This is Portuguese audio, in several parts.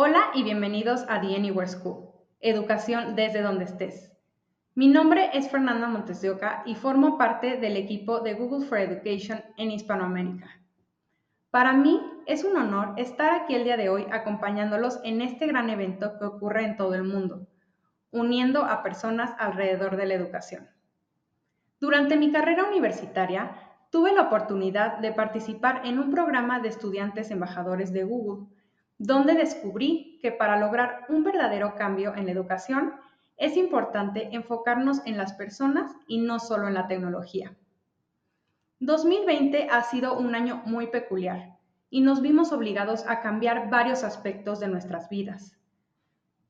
Hola y bienvenidos a The Anywhere School, educación desde donde estés. Mi nombre es Fernanda Montes de Oca y formo parte del equipo de Google for Education en Hispanoamérica. Para mí es un honor estar aquí el día de hoy acompañándolos en este gran evento que ocurre en todo el mundo, uniendo a personas alrededor de la educación. Durante mi carrera universitaria, tuve la oportunidad de participar en un programa de estudiantes embajadores de Google, donde descubrí que para lograr un verdadero cambio en la educación es importante enfocarnos en las personas y no solo en la tecnología. 2020 ha sido un año muy peculiar y nos vimos obligados a cambiar varios aspectos de nuestras vidas.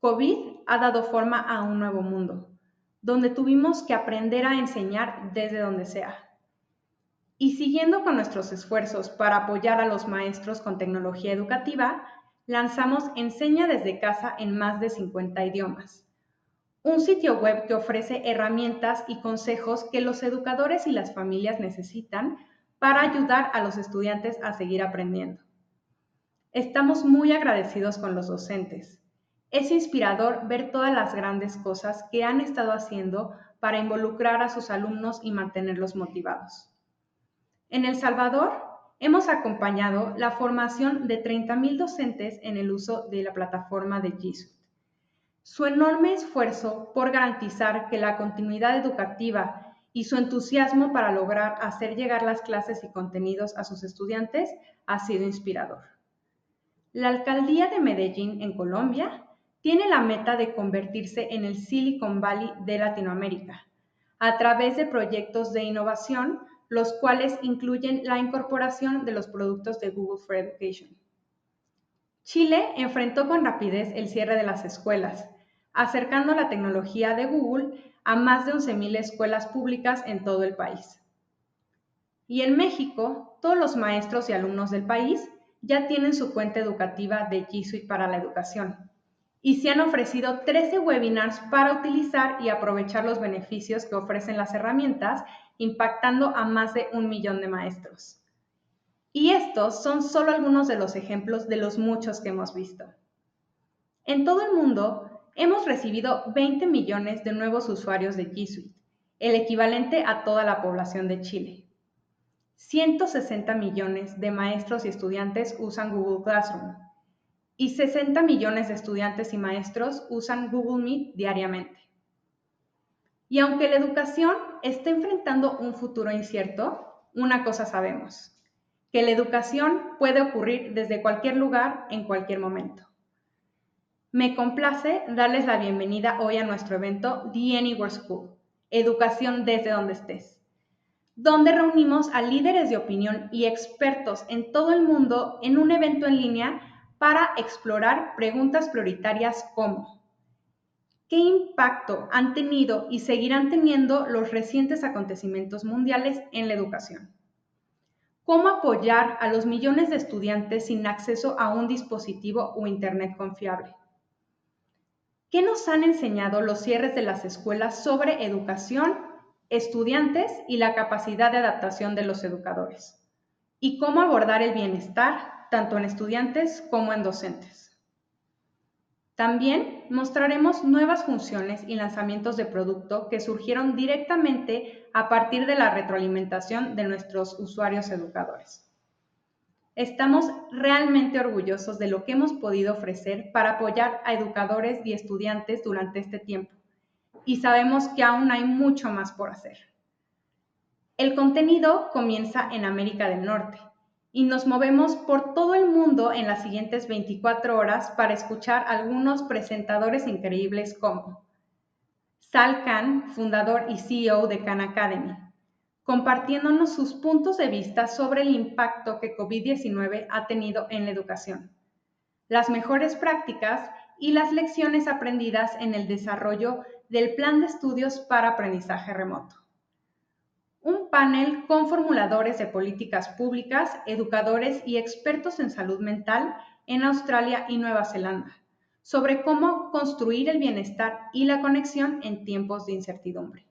COVID ha dado forma a un nuevo mundo, donde tuvimos que aprender a enseñar desde donde sea. Y siguiendo con nuestros esfuerzos para apoyar a los maestros con tecnología educativa, lanzamos Enseña desde casa en más de 50 idiomas. Un sitio web que ofrece herramientas y consejos que los educadores y las familias necesitan para ayudar a los estudiantes a seguir aprendiendo. Estamos muy agradecidos con los docentes. Es inspirador ver todas las grandes cosas que han estado haciendo para involucrar a sus alumnos y mantenerlos motivados. En El Salvador, hemos acompañado la formación de 30,000 docentes en el uso de la plataforma de G Suite. Su enorme esfuerzo por garantizar que la continuidad educativa y su entusiasmo para lograr hacer llegar las clases y contenidos a sus estudiantes ha sido inspirador. La alcaldía de Medellín, en Colombia, tiene la meta de convertirse en el Silicon Valley de Latinoamérica, a través de proyectos de innovación, los cuales incluyen la incorporación de los productos de Google for Education. Chile enfrentó con rapidez el cierre de las escuelas, acercando la tecnología de Google a más de 11,000 escuelas públicas en todo el país. Y en México, todos los maestros y alumnos del país ya tienen su cuenta educativa de G Suite para la educación y se han ofrecido 13 webinars para utilizar y aprovechar los beneficios que ofrecen las herramientas, impactando a más de 1 millón de maestros. Y estos son solo algunos de los ejemplos de los muchos que hemos visto. En todo el mundo, hemos recibido 20 millones de nuevos usuarios de G Suite, el equivalente a toda la población de Chile. 160 millones de maestros y estudiantes usan Google Classroom y 60 millones de estudiantes y maestros usan Google Meet diariamente. Y aunque la educación está enfrentando un futuro incierto, una cosa sabemos, que la educación puede ocurrir desde cualquier lugar, en cualquier momento. Me complace darles la bienvenida hoy a nuestro evento The Anywhere School, educación desde donde estés, donde reunimos a líderes de opinión y expertos en todo el mundo en un evento en línea para explorar preguntas prioritarias como ¿qué impacto han tenido y seguirán teniendo los recientes acontecimientos mundiales en la educación? ¿Cómo apoyar a los millones de estudiantes sin acceso a un dispositivo o internet confiable? ¿Qué nos han enseñado los cierres de las escuelas sobre educación, estudiantes y la capacidad de adaptación de los educadores? ¿Y cómo abordar el bienestar tanto en estudiantes como en docentes? También mostraremos nuevas funciones y lanzamientos de producto que surgieron directamente a partir de la retroalimentación de nuestros usuarios educadores. Estamos realmente orgullosos de lo que hemos podido ofrecer para apoyar a educadores y estudiantes durante este tiempo y sabemos que aún hay mucho más por hacer. El contenido comienza en América del Norte y nos movemos por todo el mundo en las siguientes 24 horas para escuchar a algunos presentadores increíbles como Sal Khan, fundador y CEO de Khan Academy, compartiéndonos sus puntos de vista sobre el impacto que COVID-19 ha tenido en la educación, las mejores prácticas y las lecciones aprendidas en el desarrollo del plan de estudios para aprendizaje remoto. Un panel con formuladores de políticas públicas, educadores y expertos en salud mental en Australia y Nueva Zelanda, sobre cómo construir el bienestar y la conexión en tiempos de incertidumbre.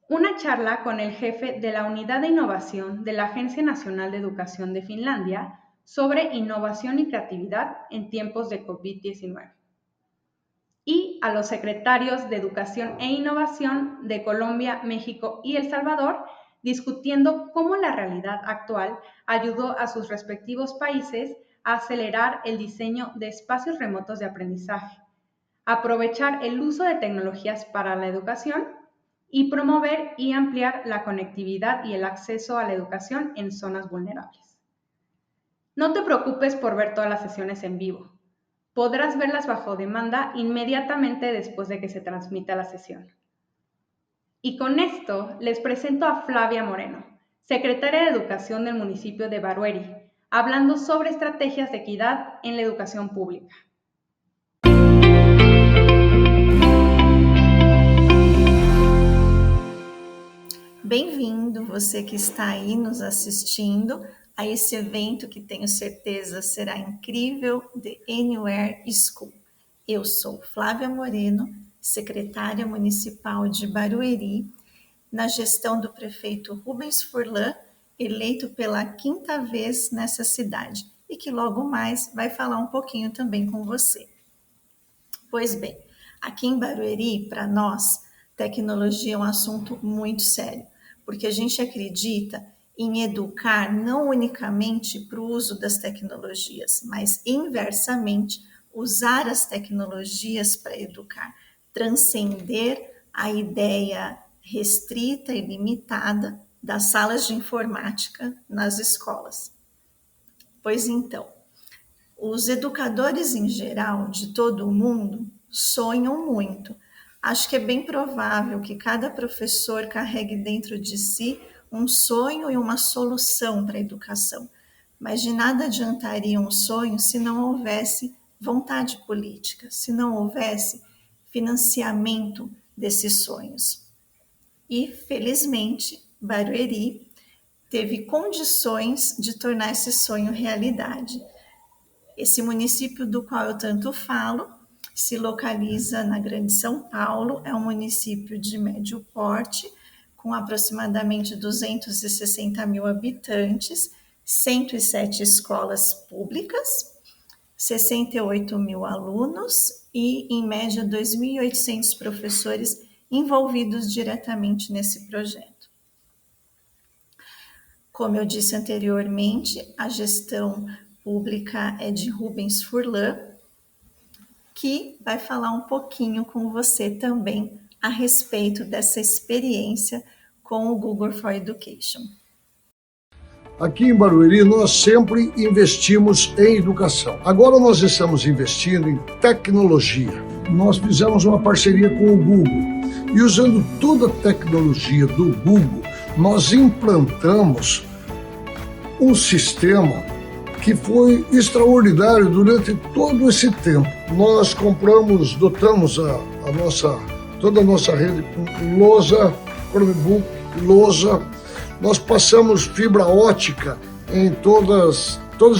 Una charla con el jefe de la Unidad de Innovación de la Agencia Nacional de Educación de Finlandia, sobre innovación y creatividad en tiempos de COVID-19. Y a los secretarios de Educación e Innovación de Colombia, México y El Salvador, discutiendo cómo la realidad actual ayudó a sus respectivos países a acelerar el diseño de espacios remotos de aprendizaje, aprovechar el uso de tecnologías para la educación y promover y ampliar la conectividad y el acceso a la educación en zonas vulnerables. No te preocupes por ver todas las sesiones en vivo. Podrás verlas bajo demanda inmediatamente después de que se transmita la sesión. Y con esto les presento a Flavia Moreno, secretaria de Educación del municipio de Barueri, hablando sobre estrategias de equidad en la educação pública. Bem-vindo, você que está aí nos assistindo a esse evento que tenho certeza será incrível, The Anywhere School. Eu sou Flávia Moreno, secretária municipal de Barueri, na gestão do prefeito Rubens Furlan, eleito pela 5ª vez nessa cidade, e que logo mais vai falar um pouquinho também com você. Pois bem, aqui em Barueri, para nós, tecnologia é um assunto muito sério, porque a gente acredita em educar não unicamente para o uso das tecnologias, mas inversamente usar as tecnologias para educar, transcender a ideia restrita e limitada das salas de informática nas escolas. Pois então, os educadores em geral de todo o mundo sonham muito. Acho que é bem provável que cada professor carregue dentro de si um sonho e uma solução para a educação, mas de nada adiantaria um sonho se não houvesse vontade política, se não houvesse financiamento desses sonhos. E, felizmente, Barueri teve condições de tornar esse sonho realidade. Esse município do qual eu tanto falo se localiza na Grande São Paulo, é um município de médio porte, com aproximadamente 260 mil habitantes, 107 escolas públicas, 68 mil alunos e, em média, 2.800 professores envolvidos diretamente nesse projeto. Como eu disse anteriormente, a gestão pública é de Rubens Furlan, que vai falar um pouquinho com você também a respeito dessa experiência com o Google for Education. Aqui em Barueri, nós sempre investimos em educação. Agora nós estamos investindo em tecnologia. Nós fizemos uma parceria com o Google e, usando toda a tecnologia do Google, nós implantamos um sistema que foi extraordinário durante todo esse tempo. Nós dotamos toda a nossa rede com lousa, Chromebook, lousa. Nós passamos fibra ótica em todas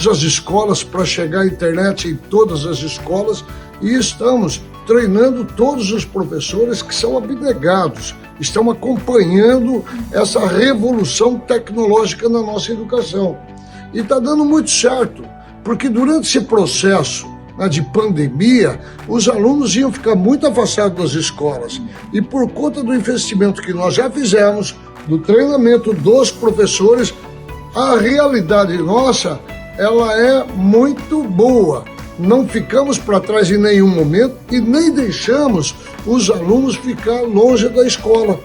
as escolas para chegar à internet em todas as escolas e estamos treinando todos os professores que são abnegados, estão acompanhando essa revolução tecnológica na nossa educação. E está dando muito certo, porque durante esse processo de pandemia, os alunos iam ficar muito afastados das escolas. E por conta do investimento que nós já fizemos, do treinamento dos professores, a realidade nossa, ela é muito boa. Não ficamos para trás em nenhum momento e nem deixamos os alunos ficar longe da escola.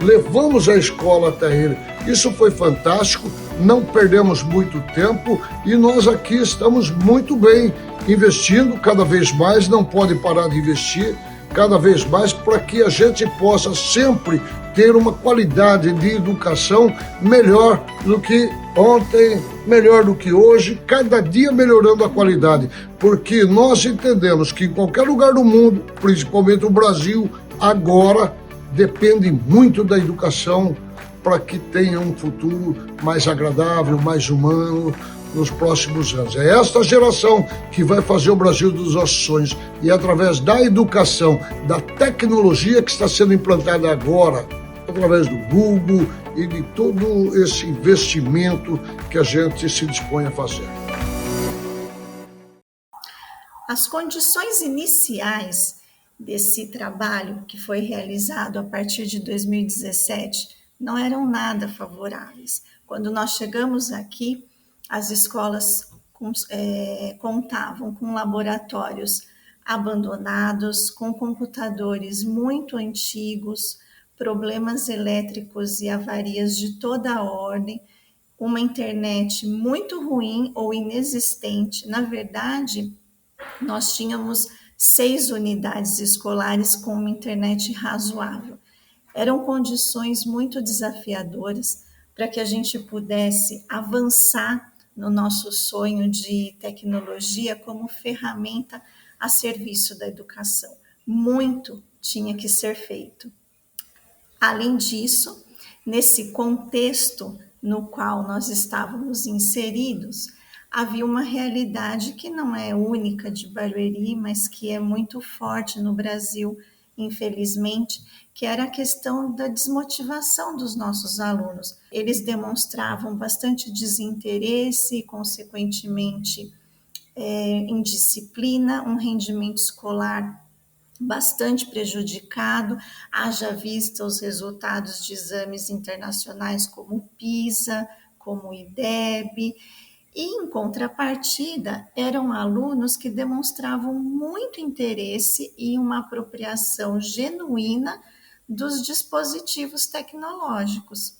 Levamos a escola até ele. Isso foi fantástico, não perdemos muito tempo e nós aqui estamos muito bem, investindo cada vez mais, não pode parar de investir cada vez mais para que a gente possa sempre ter uma qualidade de educação melhor do que ontem, melhor do que hoje, cada dia melhorando a qualidade, porque nós entendemos que em qualquer lugar do mundo, principalmente o Brasil, agora depende muito da educação para que tenha um futuro mais agradável, mais humano nos próximos anos. É esta geração que vai fazer o Brasil dos nossos sonhos e através da educação, da tecnologia que está sendo implantada agora, através do Google e de todo esse investimento que a gente se dispõe a fazer. As condições iniciais desse trabalho, que foi realizado a partir de 2017, não eram nada favoráveis. Quando nós chegamos aqui, as escolas contavam com laboratórios abandonados, com computadores muito antigos, problemas elétricos e avarias de toda a ordem, uma internet muito ruim ou inexistente. Na verdade, nós tínhamos 6 unidades escolares com uma internet razoável. Eram condições muito desafiadoras para que a gente pudesse avançar no nosso sonho de tecnologia como ferramenta a serviço da educação. Muito tinha que ser feito. Além disso, nesse contexto no qual nós estávamos inseridos, havia uma realidade que não é única de Barueri, mas que é muito forte no Brasil, infelizmente, que era a questão da desmotivação dos nossos alunos. Eles demonstravam bastante desinteresse e, consequentemente, indisciplina, um rendimento escolar bastante prejudicado, haja vista os resultados de exames internacionais como o PISA, como o IDEB, e em contrapartida eram alunos que demonstravam muito interesse e uma apropriação genuína dos dispositivos tecnológicos.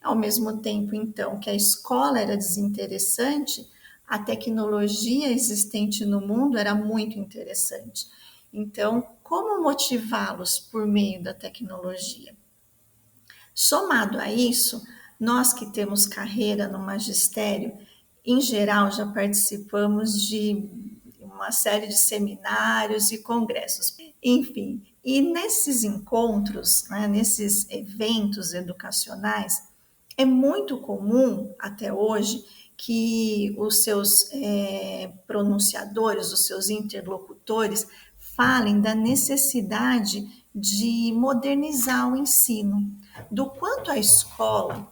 Ao mesmo tempo, então, que a escola era desinteressante, a tecnologia existente no mundo era muito interessante. Então, como motivá-los por meio da tecnologia? Somado a isso, nós que temos carreira no magistério, em geral já participamos de uma série de seminários e congressos, enfim. E nesses encontros, né, nesses eventos educacionais, é muito comum até hoje que os seus pronunciadores, os seus interlocutores, falem da necessidade de modernizar o ensino, do quanto a escola,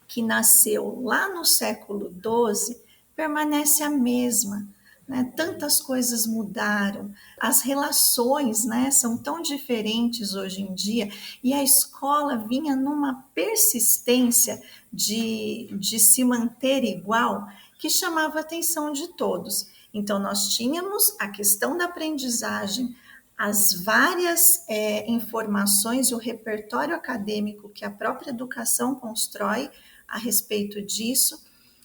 que nasceu lá no século XII, permanece a mesma. Né? Tantas coisas mudaram, as relações, né, são tão diferentes hoje em dia, e a escola vinha numa persistência de se manter igual que chamava a atenção de todos. Então, nós tínhamos a questão da aprendizagem, as várias informações e o repertório acadêmico que a própria educação constrói a respeito disso,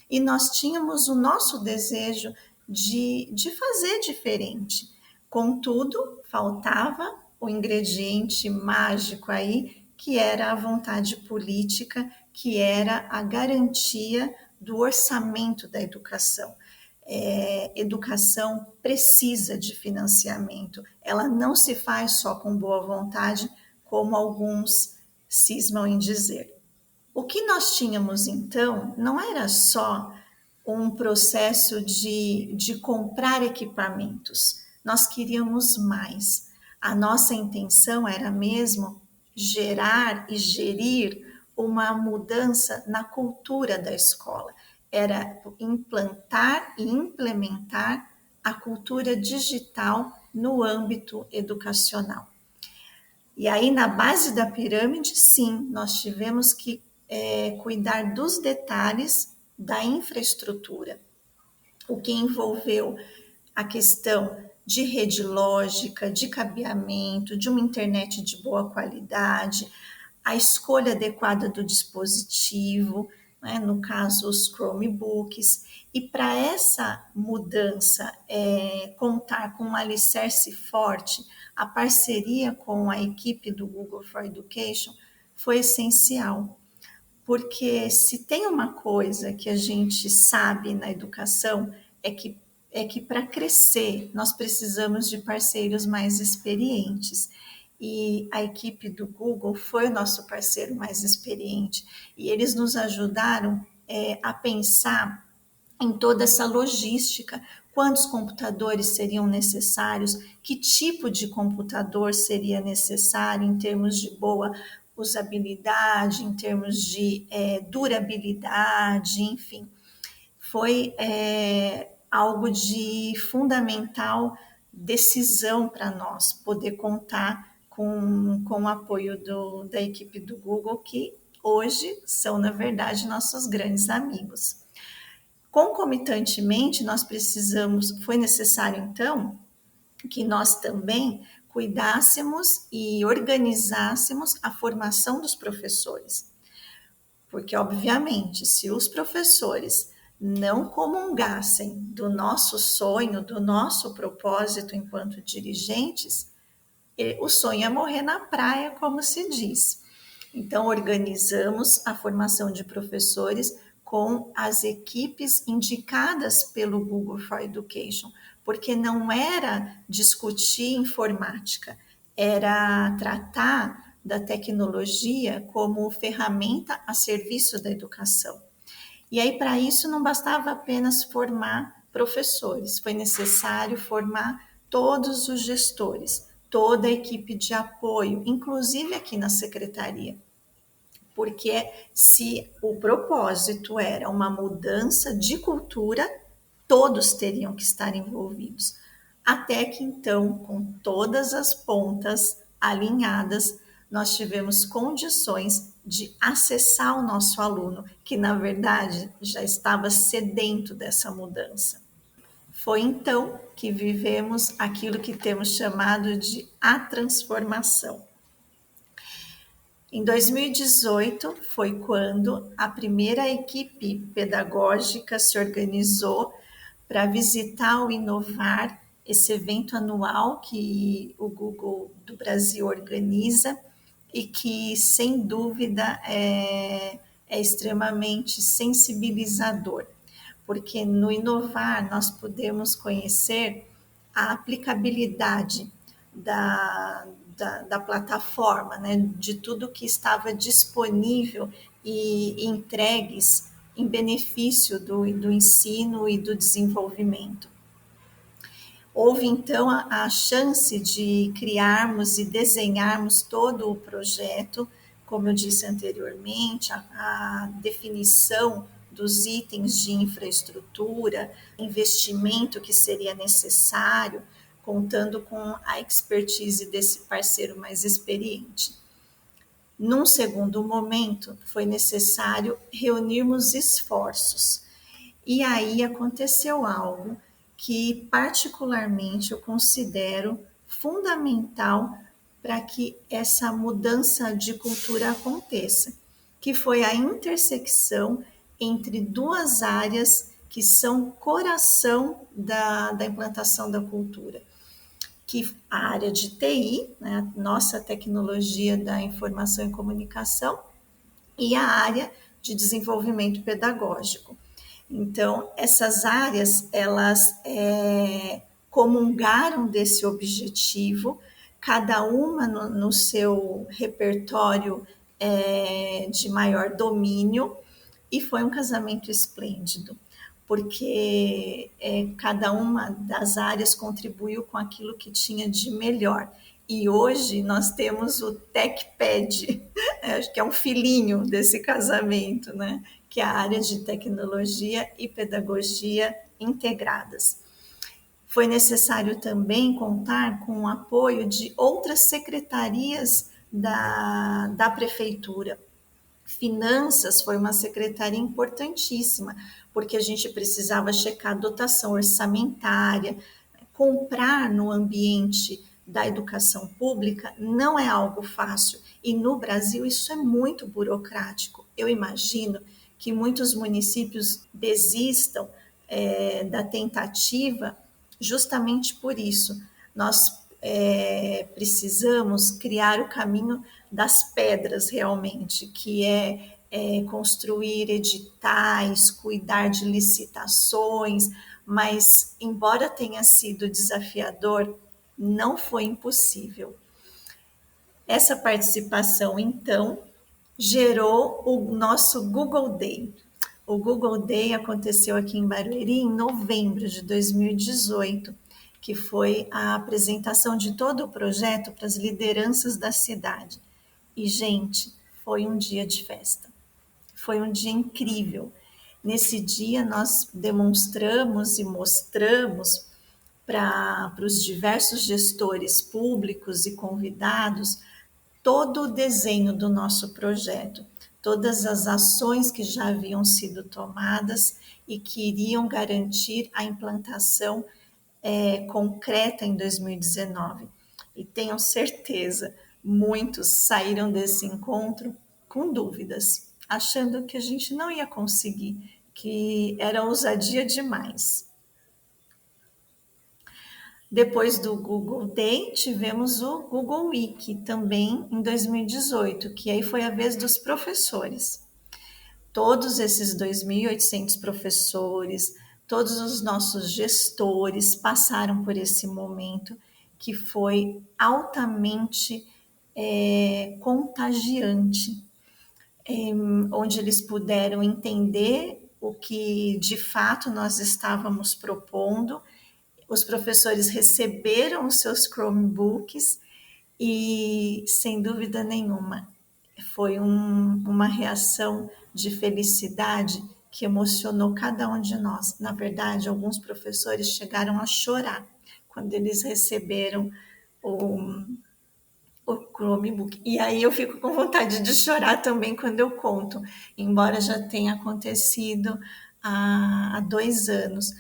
e nós tínhamos o nosso desejo de fazer diferente. Contudo, faltava o ingrediente mágico aí, que era a vontade política, que era a garantia do orçamento da educação. Educação precisa de financiamento, ela não se faz só com boa vontade, como alguns cismam em dizer. O que nós tínhamos então não era só um processo de comprar equipamentos, nós queríamos mais. A nossa intenção era mesmo gerar e gerir uma mudança na cultura da escola, era implantar e implementar a cultura digital no âmbito educacional. E aí, na base da pirâmide, sim, nós tivemos que cuidar dos detalhes da infraestrutura, o que envolveu a questão de rede lógica, de cabeamento, de uma internet de boa qualidade, a escolha adequada do dispositivo, né, no caso os Chromebooks, e para essa mudança contar com um alicerce forte, a parceria com a equipe do Google for Education foi essencial, porque se tem uma coisa que a gente sabe na educação é que para crescer nós precisamos de parceiros mais experientes. E a equipe do Google foi o nosso parceiro mais experiente. E eles nos ajudaram a pensar em toda essa logística, quantos computadores seriam necessários, que tipo de computador seria necessário em termos de boa usabilidade, em termos de durabilidade, enfim. Foi algo de fundamental decisão para nós, poder contar com o apoio da equipe do Google, que hoje são, na verdade, nossos grandes amigos. Concomitantemente, foi necessário, então, que nós também cuidássemos e organizássemos a formação dos professores. Porque, obviamente, se os professores não comungassem do nosso sonho, do nosso propósito enquanto dirigentes, o sonho ia morrer na praia, como se diz. Então, organizamos a formação de professores com as equipes indicadas pelo Google for Education, porque não era discutir informática, era tratar da tecnologia como ferramenta a serviço da educação. E aí, para isso, não bastava apenas formar professores, foi necessário formar todos os gestores, toda a equipe de apoio, inclusive aqui na secretaria. Porque se o propósito era uma mudança de cultura, todos teriam que estar envolvidos. Até que então, com todas as pontas alinhadas, nós tivemos condições de acessar o nosso aluno, que na verdade já estava sedento dessa mudança. Foi então que vivemos aquilo que temos chamado de a transformação. Em 2018 foi quando a primeira equipe pedagógica se organizou para visitar o Inovar, esse evento anual que o Google do Brasil organiza e que, sem dúvida, é extremamente sensibilizador, porque no Inovar nós podemos conhecer a aplicabilidade da plataforma, né, de tudo que estava disponível e entregues em benefício do ensino e do desenvolvimento. Houve, então, a chance de criarmos e desenharmos todo o projeto, como eu disse anteriormente, a definição dos itens de infraestrutura, investimento que seria necessário, contando com a expertise desse parceiro mais experiente. Num segundo momento, foi necessário reunirmos esforços. E aí aconteceu algo que, particularmente, eu considero fundamental para que essa mudança de cultura aconteça, que foi a intersecção entre duas áreas que são coração da implantação da cultura, que a área de TI, né, nossa tecnologia da informação e comunicação, e a área de desenvolvimento pedagógico. Então, essas áreas, elas comungaram desse objetivo, cada uma no seu repertório de maior domínio, e foi um casamento esplêndido, porque cada uma das áreas contribuiu com aquilo que tinha de melhor. E hoje nós temos o TechPad, acho que é um filhinho desse casamento, né? Que é a área de tecnologia e pedagogia integradas. Foi necessário também contar com o apoio de outras secretarias da prefeitura. Finanças foi uma secretaria importantíssima, porque a gente precisava checar a dotação orçamentária. Comprar no ambiente da educação pública não é algo fácil, e no Brasil isso é muito burocrático. Eu imagino que muitos municípios desistam da tentativa justamente por isso. Nós precisamos criar o caminho das pedras realmente, que é construir editais, cuidar de licitações, mas embora tenha sido desafiador, não foi impossível. Essa participação, então, gerou o nosso Google Day. O Google Day aconteceu aqui em Barueri em novembro de 2018, que foi a apresentação de todo o projeto para as lideranças da cidade. E, gente, foi um dia de festa. Foi um dia incrível. Nesse dia, nós demonstramos e mostramos para os diversos gestores públicos e convidados todo o desenho do nosso projeto, todas as ações que já haviam sido tomadas e que iriam garantir a implantação concreta em 2019. E tenham certeza, muitos saíram desse encontro com dúvidas, achando que a gente não ia conseguir, que era ousadia demais. Depois do Google Day, tivemos o Google Week, também em 2018, que aí foi a vez dos professores. Todos esses 2.800 professores, todos os nossos gestores passaram por esse momento que foi altamente contagiante, onde eles puderam entender o que de fato nós estávamos propondo. Os professores receberam os seus Chromebooks e, sem dúvida nenhuma, foi uma reação de felicidade que emocionou cada um de nós. Na verdade, alguns professores chegaram a chorar quando eles receberam o Chromebook. E aí eu fico com vontade de chorar também quando eu conto, embora já tenha acontecido há 2 anos.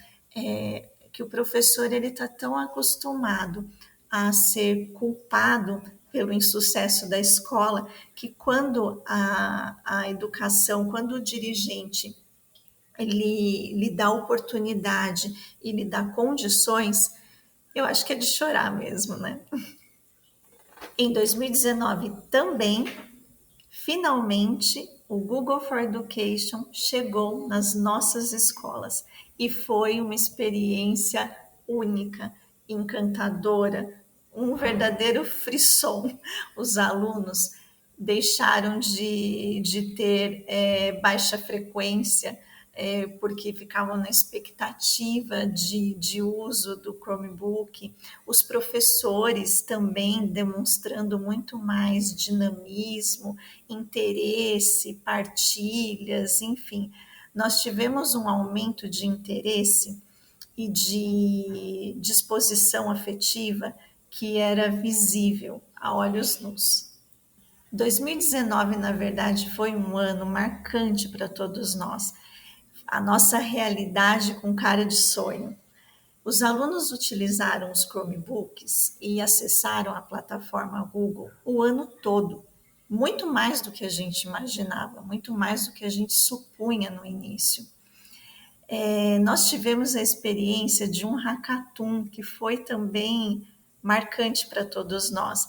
Que o professor ele está tão acostumado a ser culpado pelo insucesso da escola, que quando a educação, quando o dirigente ele lhe dá oportunidade e lhe dá condições, eu acho que é de chorar mesmo, né? Em 2019 também, finalmente, o Google for Education chegou nas nossas escolas e foi uma experiência única, encantadora, um verdadeiro frisson. Os alunos deixaram de ter baixa frequência, porque ficavam na expectativa de uso do Chromebook. Os professores também demonstrando muito mais dinamismo, interesse, partilhas, enfim. Nós tivemos um aumento de interesse e de disposição afetiva que era visível a olhos nus. 2019, na verdade, foi um ano marcante para todos nós. A nossa realidade com cara de sonho. Os alunos utilizaram os Chromebooks e acessaram a plataforma Google o ano todo, muito mais do que a gente imaginava, muito mais do que a gente supunha no início. Nós tivemos a experiência de um hackathon que foi também marcante para todos nós.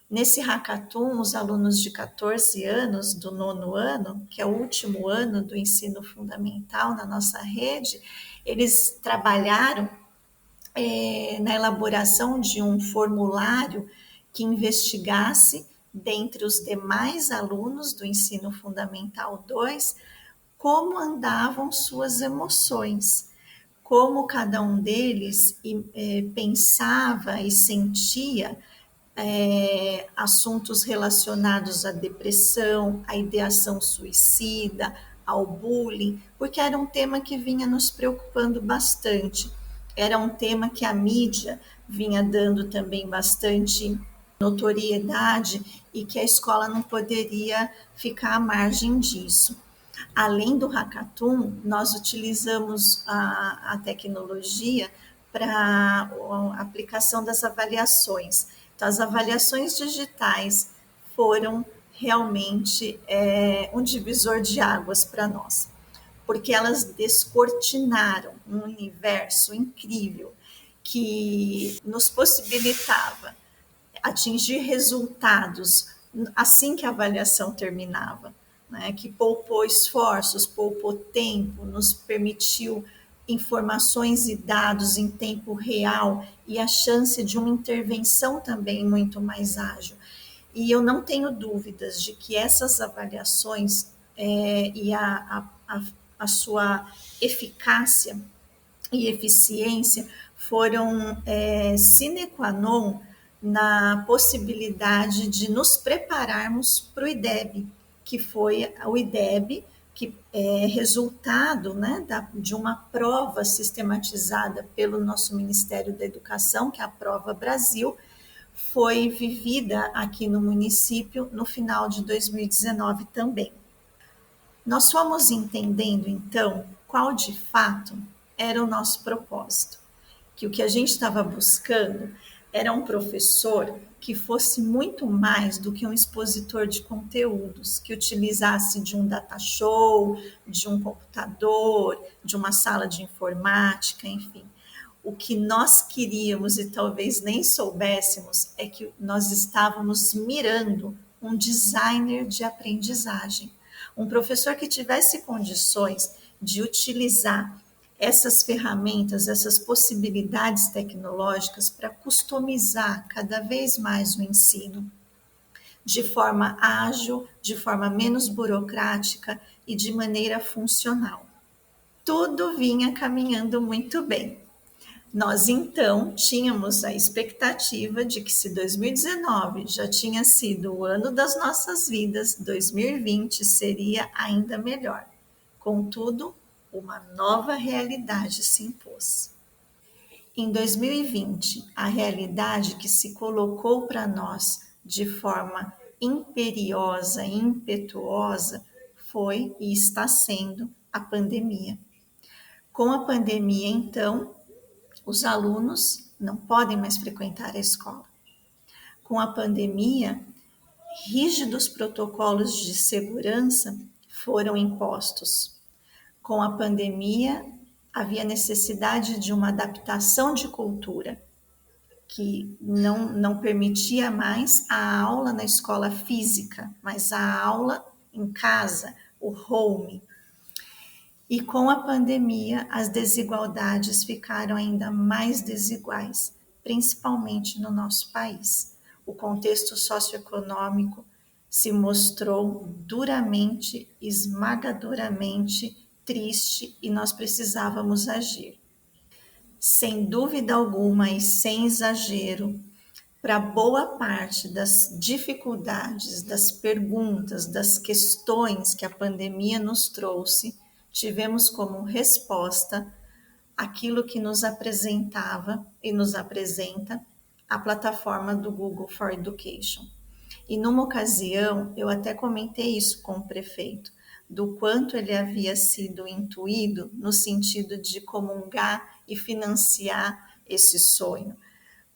Nesse hackathon, os alunos de 14 anos, do 9º ano, que é o último ano do ensino fundamental na nossa rede, eles trabalharam na elaboração de um formulário que investigasse, dentre os demais alunos do ensino fundamental 2, como andavam suas emoções, como cada um deles pensava e sentia assuntos relacionados à depressão, à ideação suicida, ao bullying, porque era um tema que vinha nos preocupando bastante. Era um tema que a mídia vinha dando também bastante notoriedade e que a escola não poderia ficar à margem disso. Além do hackathon, nós utilizamos a tecnologia para a aplicação das avaliações. Então, as avaliações digitais foram realmente um divisor de águas para nós, porque elas descortinaram um universo incrível que nos possibilitava atingir resultados assim que a avaliação terminava, né? Que poupou esforços, poupou tempo, nos permitiu informações e dados em tempo real e a chance de uma intervenção também muito mais ágil. E eu não tenho dúvidas de que essas avaliações e a sua eficácia e eficiência foram sine qua non na possibilidade de nos prepararmos para o IDEB, que foi o IDEB, que é resultado, né, de uma prova sistematizada pelo nosso Ministério da Educação, que é a Prova Brasil, foi vivida aqui no município no final de 2019 também. Nós fomos entendendo, então, qual de fato era o nosso propósito, que o que a gente estava buscando era um professor que fosse muito mais do que um expositor de conteúdos, que utilizasse de um data show, de um computador, de uma sala de informática, enfim. O que nós queríamos e talvez nem soubéssemos é que nós estávamos mirando um designer de aprendizagem, um professor que tivesse condições de utilizar essas ferramentas, essas possibilidades tecnológicas para customizar cada vez mais o ensino de forma ágil, de forma menos burocrática e de maneira funcional. Tudo vinha caminhando muito bem. Nós, então, tínhamos a expectativa de que se 2019 já tinha sido o ano das nossas vidas, 2020 seria ainda melhor. Contudo, uma nova realidade se impôs. Em 2020, a realidade que se colocou para nós de forma imperiosa, impetuosa, foi e está sendo a pandemia. Com a pandemia, então, os alunos não podem mais frequentar a escola. Com a pandemia, rígidos protocolos de segurança foram impostos. Com a pandemia, havia necessidade de uma adaptação de cultura, que não permitia mais a aula na escola física, mas a aula em casa, o home. E com a pandemia, as desigualdades ficaram ainda mais desiguais, principalmente no nosso país. O contexto socioeconômico se mostrou duramente, esmagadoramente triste e nós precisávamos agir. Sem dúvida alguma e sem exagero, para boa parte das dificuldades, das perguntas, das questões que a pandemia nos trouxe, tivemos como resposta aquilo que nos apresentava e nos apresenta a plataforma do Google for Education. E numa ocasião, eu até comentei isso com o prefeito, do quanto ele havia sido intuído no sentido de comungar e financiar esse sonho.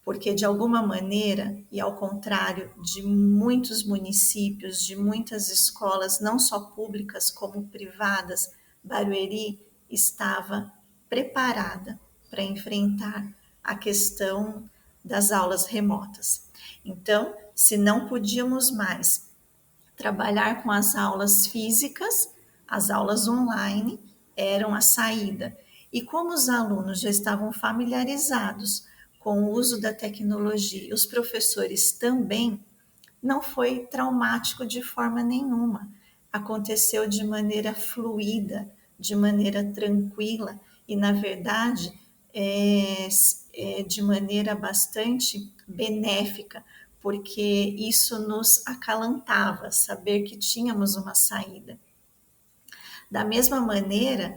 Porque, de alguma maneira, e ao contrário de muitos municípios, de muitas escolas, não só públicas como privadas, Barueri estava preparada para enfrentar a questão das aulas remotas. Então, se não podíamos mais trabalhar com as aulas físicas, as aulas online eram a saída. E como os alunos já estavam familiarizados com o uso da tecnologia, os professores também, não foi traumático de forma nenhuma. Aconteceu de maneira fluida, de maneira tranquila e, na verdade, de maneira bastante benéfica, porque isso nos acalantava, saber que tínhamos uma saída. Da mesma maneira,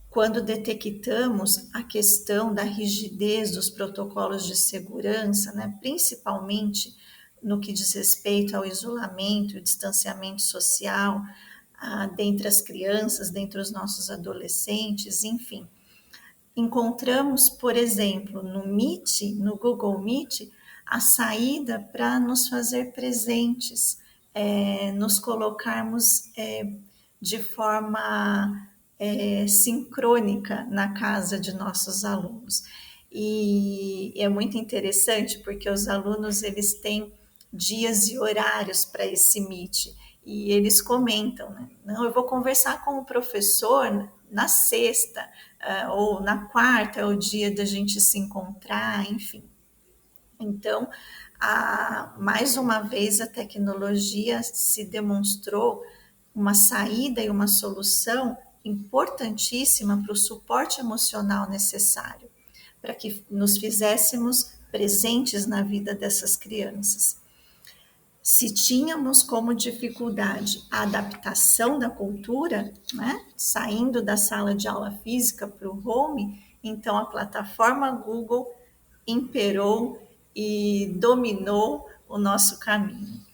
quando detectamos a questão da rigidez dos protocolos de segurança, né, principalmente no que diz respeito ao isolamento e distanciamento social, dentre as crianças, dentre os nossos adolescentes, enfim. Encontramos, por exemplo, no Meet, no Google Meet, a saída para nos fazer presentes, nos colocarmos de forma sincrônica na casa de nossos alunos. E é muito interessante porque os alunos eles têm dias e horários para esse Meet e eles comentam, né? Não, eu vou conversar com o professor na sexta ou na quarta é o dia da gente se encontrar, enfim. Então, mais uma vez a tecnologia se demonstrou uma saída e uma solução importantíssima para o suporte emocional necessário, para que nos fizéssemos presentes na vida dessas crianças. Se tínhamos como dificuldade a adaptação da cultura, né, saindo da sala de aula física para o home, então a plataforma Google imperou e dominou o nosso caminho.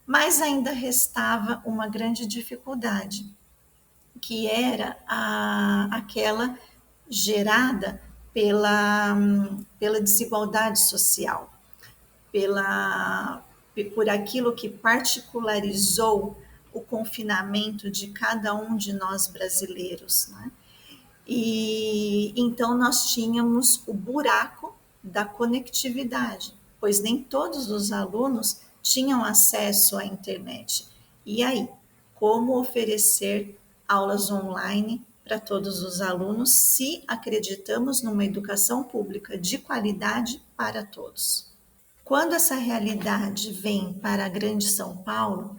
Mas ainda restava uma grande dificuldade, que era aquela gerada pela desigualdade social, por aquilo que particularizou o confinamento de cada um de nós brasileiros, né? E então nós tínhamos o buraco da conectividade, pois nem todos os alunos tinham acesso à internet. E aí, como oferecer aulas online para todos os alunos se acreditamos numa educação pública de qualidade para todos? Quando essa realidade vem para a Grande São Paulo,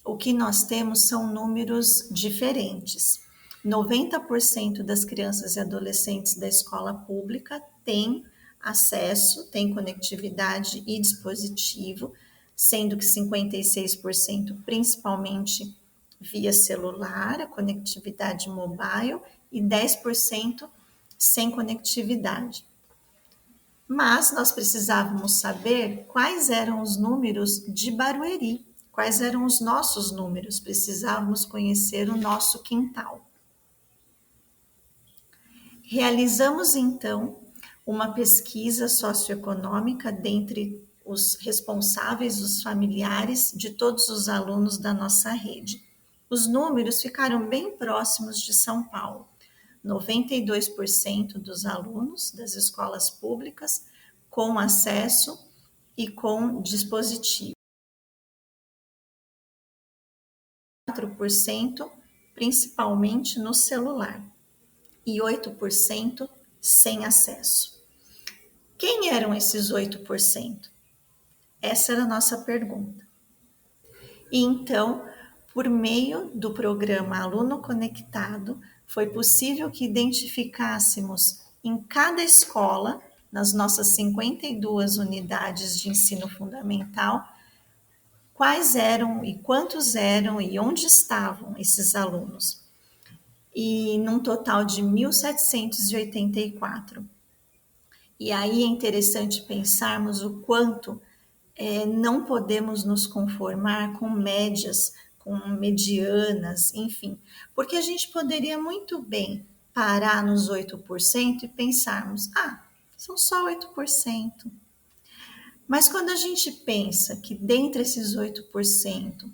o que nós temos são números diferentes. 90% das crianças e adolescentes da escola pública têm acesso, têm conectividade e dispositivo, sendo que 56% principalmente via celular, a conectividade mobile, e 10% sem conectividade. Mas nós precisávamos saber quais eram os números de Barueri, quais eram os nossos números, precisávamos conhecer o nosso quintal. Realizamos então uma pesquisa socioeconômica dentre os responsáveis, os familiares de todos os alunos da nossa rede. Os números ficaram bem próximos de São Paulo. 92% dos alunos das escolas públicas com acesso e com dispositivo. 4% principalmente no celular e 8% sem acesso. Quem eram esses 8%? Essa era a nossa pergunta. E então, por meio do programa Aluno Conectado, foi possível que identificássemos em cada escola, nas nossas 52 unidades de ensino fundamental, quais eram e quantos eram e onde estavam esses alunos. E num total de 1.784. E aí é interessante pensarmos o quanto não podemos nos conformar com médias, com medianas, enfim, porque a gente poderia muito bem parar nos 8% e pensarmos, são só 8%. Mas quando a gente pensa que dentre esses 8%,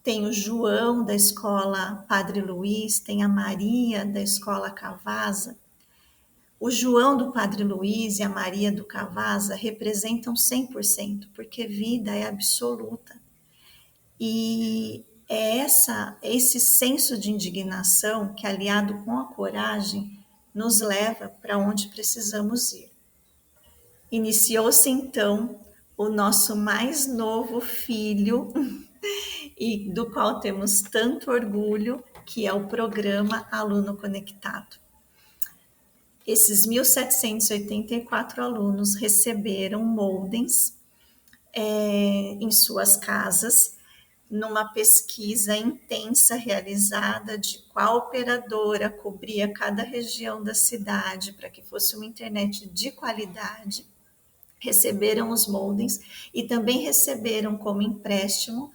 tem o João da escola Padre Luiz, tem a Maria da escola Cavasa, o João do Padre Luiz e a Maria do Cavasa representam 100%, porque vida é absoluta. E é esse senso de indignação que, aliado com a coragem, nos leva para onde precisamos ir. Iniciou-se então o nosso mais novo filho, e do qual temos tanto orgulho, que é o programa Aluno Conectado. Esses 1.784 alunos receberam modems em suas casas, numa pesquisa intensa realizada de qual operadora cobria cada região da cidade para que fosse uma internet de qualidade. Receberam os modems e também receberam como empréstimo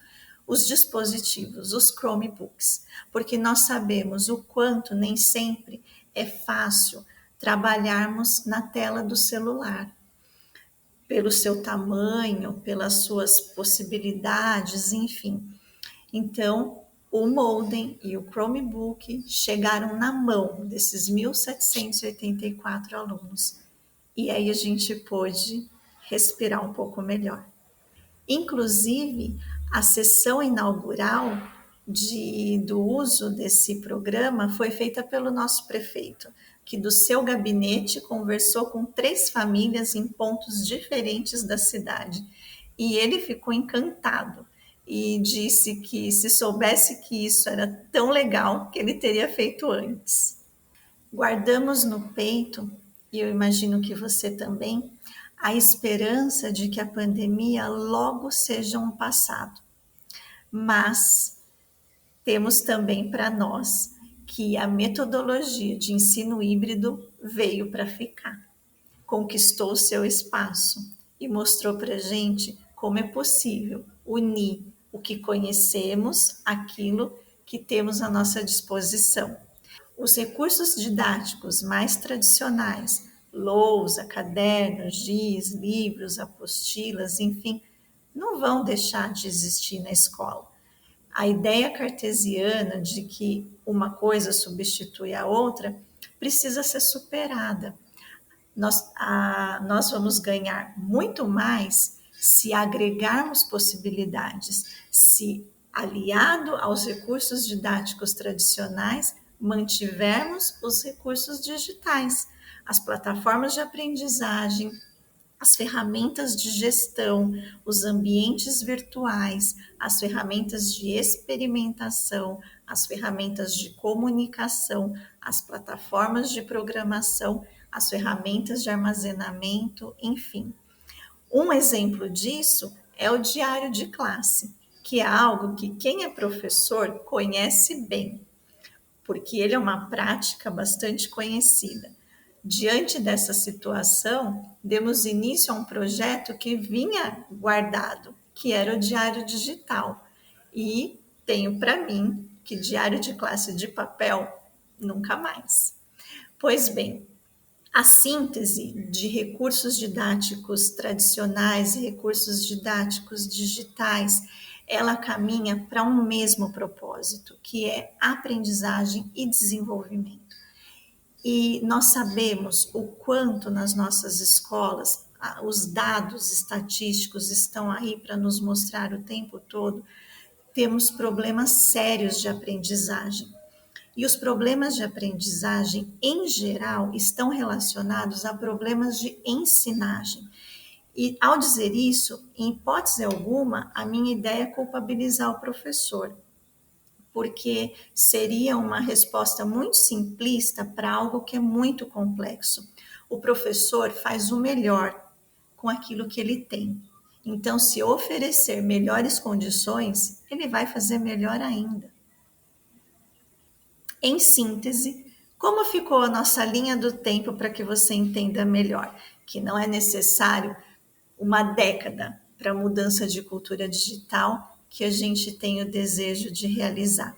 os dispositivos, os Chromebooks, porque nós sabemos o quanto nem sempre é fácil trabalharmos na tela do celular, pelo seu tamanho, pelas suas possibilidades, enfim. Então, o modem e o Chromebook chegaram na mão desses 1.784 alunos. E aí a gente pôde respirar um pouco melhor. Inclusive, a sessão inaugural do uso desse programa foi feita pelo nosso prefeito, que do seu gabinete conversou com 3 famílias em pontos diferentes da cidade. E ele ficou encantado e disse que se soubesse que isso era tão legal, que ele teria feito antes. Guardamos no peito, e eu imagino que você também, a esperança de que a pandemia logo seja um passado. mas temos também para nós que a metodologia de ensino híbrido veio para ficar, conquistou seu espaço e mostrou para a gente como é possível unir o que conhecemos, aquilo que temos à nossa disposição. Os recursos didáticos mais tradicionais, lousa, cadernos, giz, livros, apostilas, enfim, não vão deixar de existir na escola. A ideia cartesiana de que uma coisa substitui a outra precisa ser superada. Nós vamos ganhar muito mais se agregarmos possibilidades, se aliado aos recursos didáticos tradicionais, mantivermos os recursos digitais, as plataformas de aprendizagem, as ferramentas de gestão, os ambientes virtuais, as ferramentas de experimentação, as ferramentas de comunicação, as plataformas de programação, as ferramentas de armazenamento, enfim. Um exemplo disso é o diário de classe, que é algo que quem é professor conhece bem, porque ele é uma prática bastante conhecida. Diante dessa situação, demos início a um projeto que vinha guardado, que era o diário digital. E tenho para mim que diário de classe de papel, nunca mais. Pois bem, a síntese de recursos didáticos tradicionais e recursos didáticos digitais, ela caminha para um mesmo propósito, que é aprendizagem e desenvolvimento. E nós sabemos o quanto nas nossas escolas os dados estatísticos estão aí para nos mostrar o tempo todo, temos problemas sérios de aprendizagem. E os problemas de aprendizagem, em geral, estão relacionados a problemas de ensinagem. E ao dizer isso, em hipótese alguma, a minha ideia é culpabilizar o professor, porque seria uma resposta muito simplista para algo que é muito complexo. O professor faz o melhor com aquilo que ele tem. Então, se oferecer melhores condições, ele vai fazer melhor ainda. Em síntese, como ficou a nossa linha do tempo para que você entenda melhor? Que não é necessário uma década para a mudança de cultura digital que a gente tem o desejo de realizar.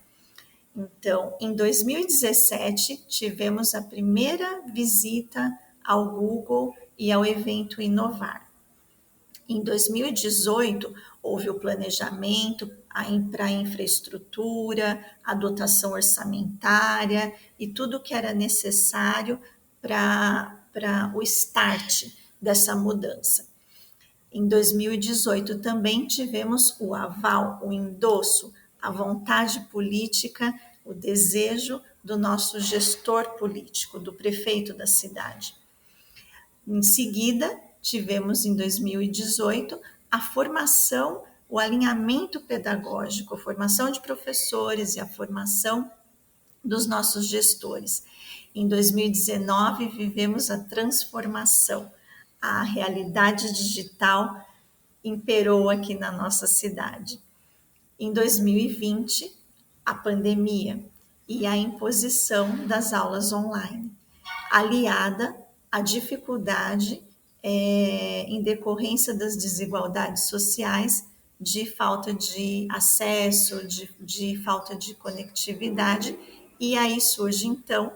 Então, em 2017, tivemos a primeira visita ao Google e ao evento Inovar. Em 2018, houve o planejamento para a infraestrutura, a dotação orçamentária e tudo que era necessário para o start dessa mudança. Em 2018 também tivemos o aval, o endosso, a vontade política, o desejo do nosso gestor político, do prefeito da cidade. Em seguida, tivemos em 2018 a formação, o alinhamento pedagógico, a formação de professores e a formação dos nossos gestores. Em 2019, vivemos a transformação. A realidade digital imperou aqui na nossa cidade. Em 2020, a pandemia e a imposição das aulas online, aliada à dificuldade em decorrência das desigualdades sociais, de falta de acesso, de falta de conectividade, e aí surge então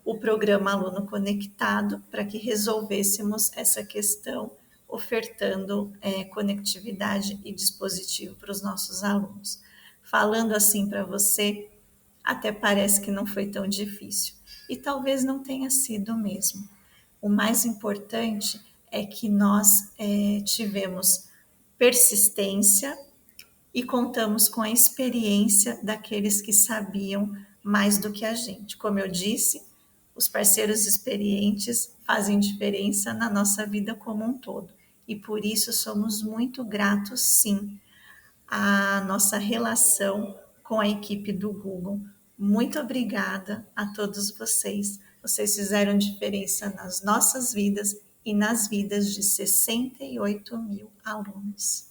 o programa Aluno Conectado para que resolvêssemos essa questão, ofertando conectividade e dispositivo para os nossos alunos. Falando assim para você, até parece que não foi tão difícil. E talvez não tenha sido mesmo. O mais importante é que nós tivemos persistência e contamos com a experiência daqueles que sabiam mais do que a gente. Como eu disse, os parceiros experientes fazem diferença na nossa vida como um todo. E por isso somos muito gratos, sim, à nossa relação com a equipe do Google. Muito obrigada a todos vocês. Vocês fizeram diferença nas nossas vidas e nas vidas de 68 mil alunos.